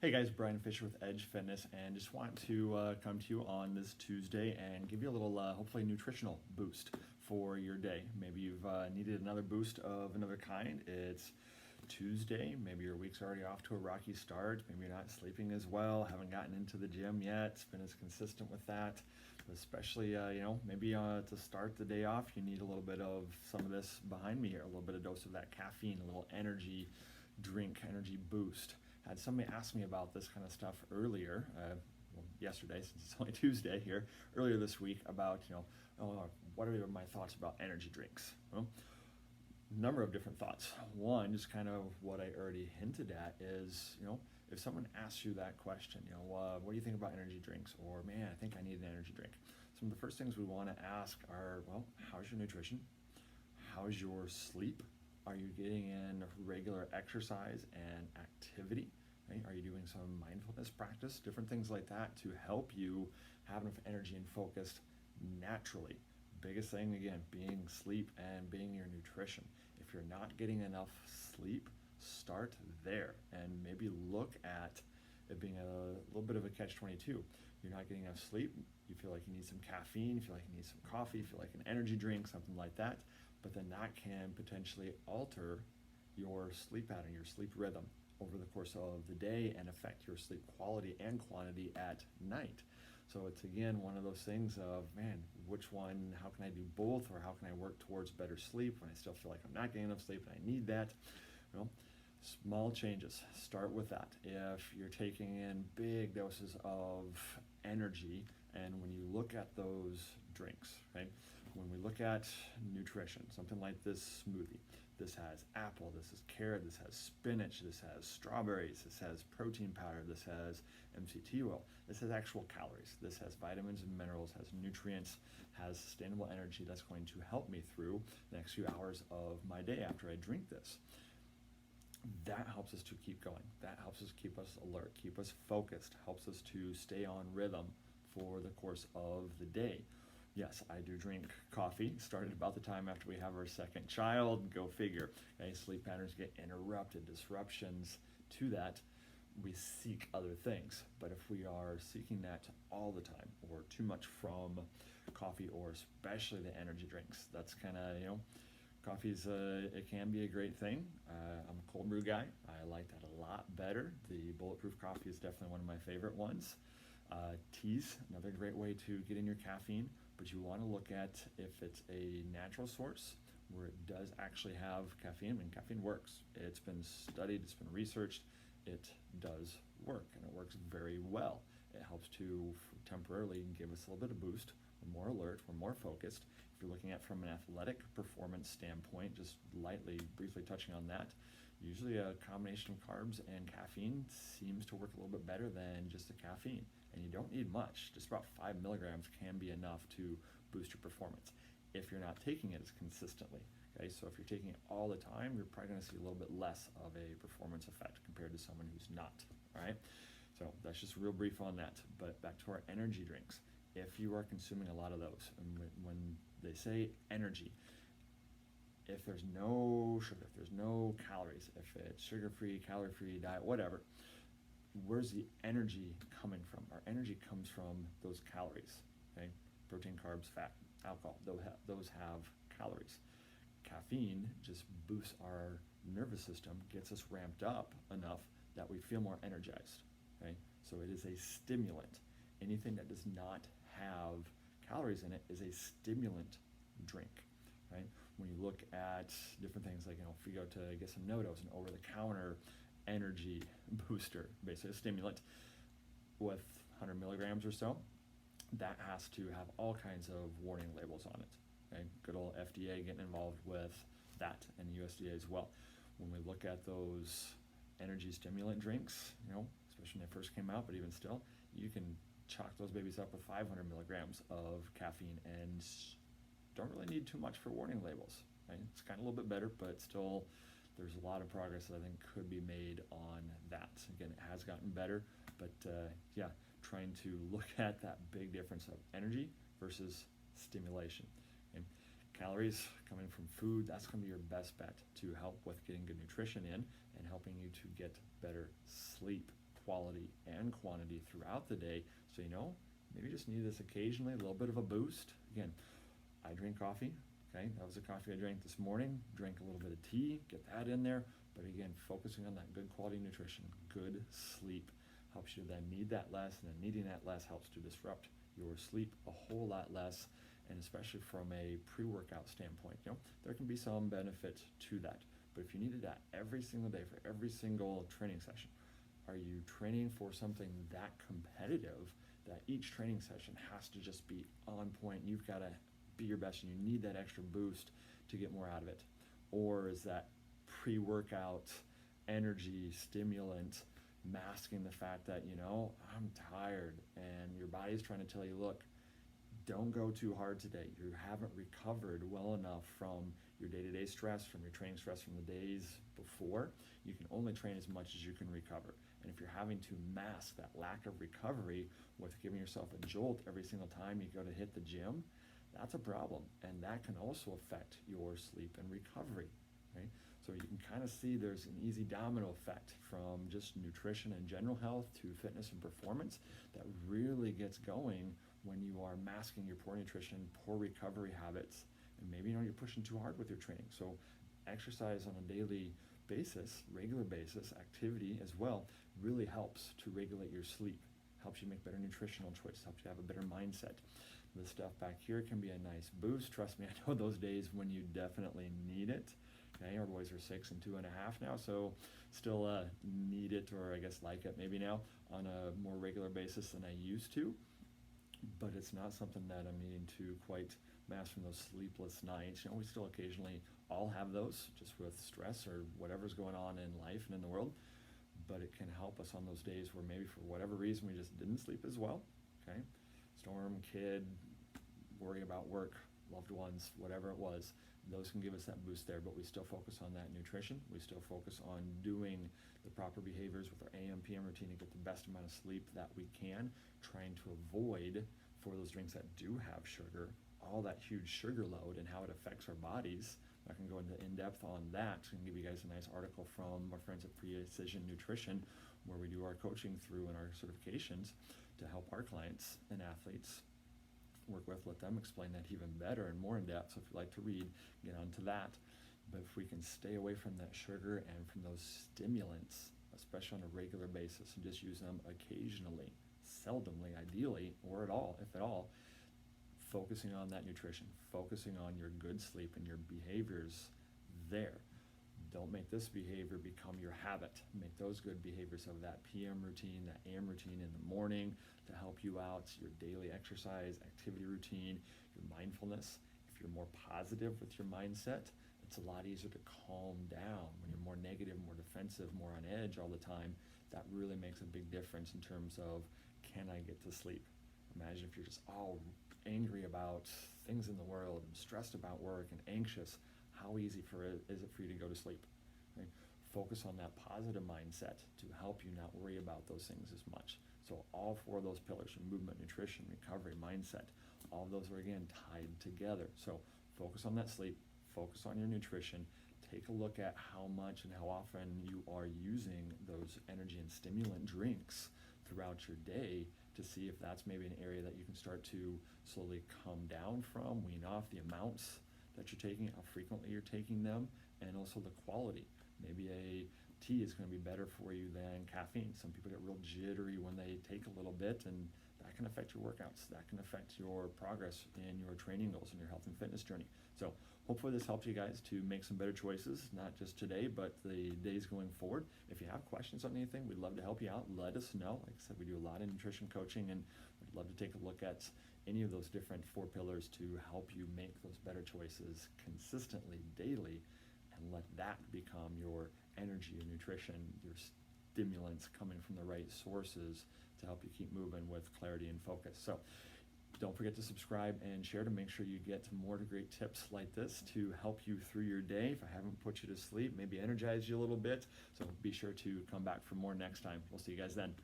Hey guys, Brian Fisher with Edge Fitness, and just want to come to you on this Tuesday and give you a little, hopefully, nutritional boost for your day. Maybe you've needed another boost of another kind. It's Tuesday, maybe your week's already off to a rocky start, maybe you're not sleeping as well, haven't gotten into the gym yet, been as consistent with that. But especially, maybe to start the day off, you need a little bit of some of this behind me here, a little bit of dose of that caffeine, a little energy drink, energy boost. Had somebody ask me about this kind of stuff earlier, yesterday, since it's only Tuesday here, earlier this week, about, what are my thoughts about energy drinks? Well, number of different thoughts. One, just kind of what I already hinted at is, if someone asks you that question, what do you think about energy drinks? Or, man, I think I need an energy drink. Some of the first things we want to ask are, well, how's your nutrition? How's your sleep? Are you getting in regular exercise and activity? Right? Are you doing some mindfulness practice? Different things like that to help you have enough energy and focus naturally. Biggest thing, again, being sleep and being your nutrition. If you're not getting enough sleep, start there and maybe look at it being a little bit of a catch-22. You're not getting enough sleep, you feel like you need some caffeine, you feel like you need some coffee, you feel like an energy drink, something like that. But then that can potentially alter your sleep pattern, your sleep rhythm over the course of the day and affect your sleep quality and quantity at night. So it's, again, one of those things of, man, which one, how can I do both, or how can I work towards better sleep when I still feel like I'm not getting enough sleep and I need that? Small changes, start with that. If you're taking in big doses of energy, and when you look at those drinks, right? When we look at nutrition, something like this smoothie, this has apple, this is carrot, this has spinach, this has strawberries, this has protein powder, this has MCT oil, this has actual calories, this has vitamins and minerals, has nutrients, has sustainable energy that's going to help me through the next few hours of my day after I drink this. That helps us to keep going. That helps us keep us alert, keep us focused, helps us to stay on rhythm for the course of the day. Yes, I do drink coffee. Started about the time after we have our second child. Go figure. Okay, sleep patterns get interrupted, disruptions to that. We seek other things. But if we are seeking that all the time, or too much from coffee, or especially the energy drinks, that's kind of, coffee's it can be a great thing. I'm a cold brew guy. I like that a lot better. The bulletproof coffee is definitely one of my favorite ones. Teas, another great way to get in your caffeine, but you want to look at if it's a natural source where it does actually have caffeine. I mean, caffeine works. It's been studied, it's been researched. It does work, and it works very well. It helps to temporarily give us a little bit of boost. We're more alert, we're more focused. If you're looking at from an athletic performance standpoint, just briefly touching on that, usually a combination of carbs and caffeine seems to work a little bit better than just the caffeine. And you don't need much. Just about 5 milligrams can be enough to boost your performance if you're not taking it as consistently. Okay, so if you're taking it all the time, you're probably going to see a little bit less of a performance effect compared to someone who's not. All right, so that's just real brief on that. But back to our energy drinks. If you are consuming a lot of those, and when they say energy, if there's no sugar, if there's no calories, if it's sugar-free, calorie-free diet, whatever, where's the energy coming from? Our energy comes from those calories, okay? Protein, carbs, fat, alcohol, those have calories. Caffeine just boosts our nervous system, gets us ramped up enough that we feel more energized, okay? So it is a stimulant. Anything that does not have calories in it is a stimulant drink, right? When you look at different things like, if you go to get some NoDoz, an over-the-counter energy booster, basically a stimulant with 100 milligrams or so, that has to have all kinds of warning labels on it. Okay? Good old FDA getting involved with that, and USDA as well. When we look at those energy stimulant drinks, especially when they first came out, but even still, you can chalk those babies up with 500 milligrams of caffeine and don't really need too much for warning labels. Right? It's kind of a little bit better, but still there's a lot of progress that I think could be made on that. Again, it has gotten better, but trying to look at that big difference of energy versus stimulation. And calories coming from food, that's going to be your best bet to help with getting good nutrition in and helping you to get better sleep. quality and quantity throughout the day. So, maybe you just need this occasionally, a little bit of a boost. Again, I drink coffee. Okay, that was the coffee I drank this morning. Drank a little bit of tea, get that in there. But again, focusing on that good quality nutrition, good sleep helps you then need that less, and then needing that less helps to disrupt your sleep a whole lot less. And especially from a pre-workout standpoint, there can be some benefit to that. But if you needed that every single day for every single training session, are you training for something that competitive that each training session has to just be on point? You've got to be your best and you need that extra boost to get more out of it. Or is that pre-workout energy stimulant masking the fact that, I'm tired, and your body's trying to tell you, look, don't go too hard today. You haven't recovered well enough from your day-to-day stress, from your training stress from the days before. You can only train as much as you can recover. And if you're having to mask that lack of recovery with giving yourself a jolt every single time you go to hit the gym, that's a problem. And that can also affect your sleep and recovery, right? So you can kind of see there's an easy domino effect from just nutrition and general health to fitness and performance that really gets going when you are masking your poor nutrition, poor recovery habits, and maybe you're pushing too hard with your training. So exercise on a daily basis, regular basis, activity as well, really helps to regulate your sleep, helps you make better nutritional choices, helps you have a better mindset. This stuff back here can be a nice boost. Trust me, I know those days when you definitely need it. Okay, our boys are 6 and 2.5 now, so still need it, or I guess like it maybe now, on a more regular basis than I used to. But it's not something that I'm needing to quite mask from those sleepless nights. We still occasionally all have those, just with stress or whatever's going on in life and in the world. But it can help us on those days where maybe for whatever reason we just didn't sleep as well. Okay, storm, kid, worry about work, loved ones, whatever it was. Those can give us that boost there, but we still focus on that nutrition. We still focus on doing the proper behaviors with our AM, PM routine to get the best amount of sleep that we can, trying to avoid, for those drinks that do have sugar, all that huge sugar load and how it affects our bodies. I can go into in-depth on that and give you guys a nice article from our friends at Precision Nutrition, where we do our coaching through and our certifications to help our clients and athletes work with, let them explain that even better and more in depth. So if you'd like to read, get onto that. But if we can stay away from that sugar and from those stimulants, especially on a regular basis, and just use them occasionally, seldomly, ideally, or at all, if at all, focusing on that nutrition, focusing on your good sleep and your behaviors there. Don't make this behavior become your habit. Make those good behaviors of that PM routine, that AM routine in the morning to help you out, your daily exercise, activity routine, your mindfulness. If you're more positive with your mindset, it's a lot easier to calm down. When you're more negative, more defensive, more on edge all the time, that really makes a big difference in terms of, can I get to sleep? Imagine if you're just all angry about things in the world and stressed about work and anxious. How easy is it for you to go to sleep? Right? Focus on that positive mindset to help you not worry about those things as much. So all 4 of those pillars, your movement, nutrition, recovery, mindset, all of those are again tied together. So focus on that sleep, focus on your nutrition, take a look at how much and how often you are using those energy and stimulant drinks throughout your day to see if that's maybe an area that you can start to slowly come down from, wean off the amounts that you're taking, how frequently you're taking them, and also the quality. Maybe a tea is going to be better for you than caffeine. Some people get real jittery when they take a little bit, and that can affect your workouts. That can affect your progress in your training goals and your health and fitness journey. So hopefully this helps you guys to make some better choices, not just today, but the days going forward. If you have questions on anything, we'd love to help you out. Let us know. Like I said, we do a lot of nutrition coaching, and we'd love to take a look at any of those different 4 pillars to help you make those better choices consistently, daily, and let that become your energy, your nutrition, your stimulants coming from the right sources to help you keep moving with clarity and focus. So don't forget to subscribe and share to make sure you get more great tips like this to help you through your day. If I haven't put you to sleep, maybe energize you a little bit. So be sure to come back for more next time. We'll see you guys then.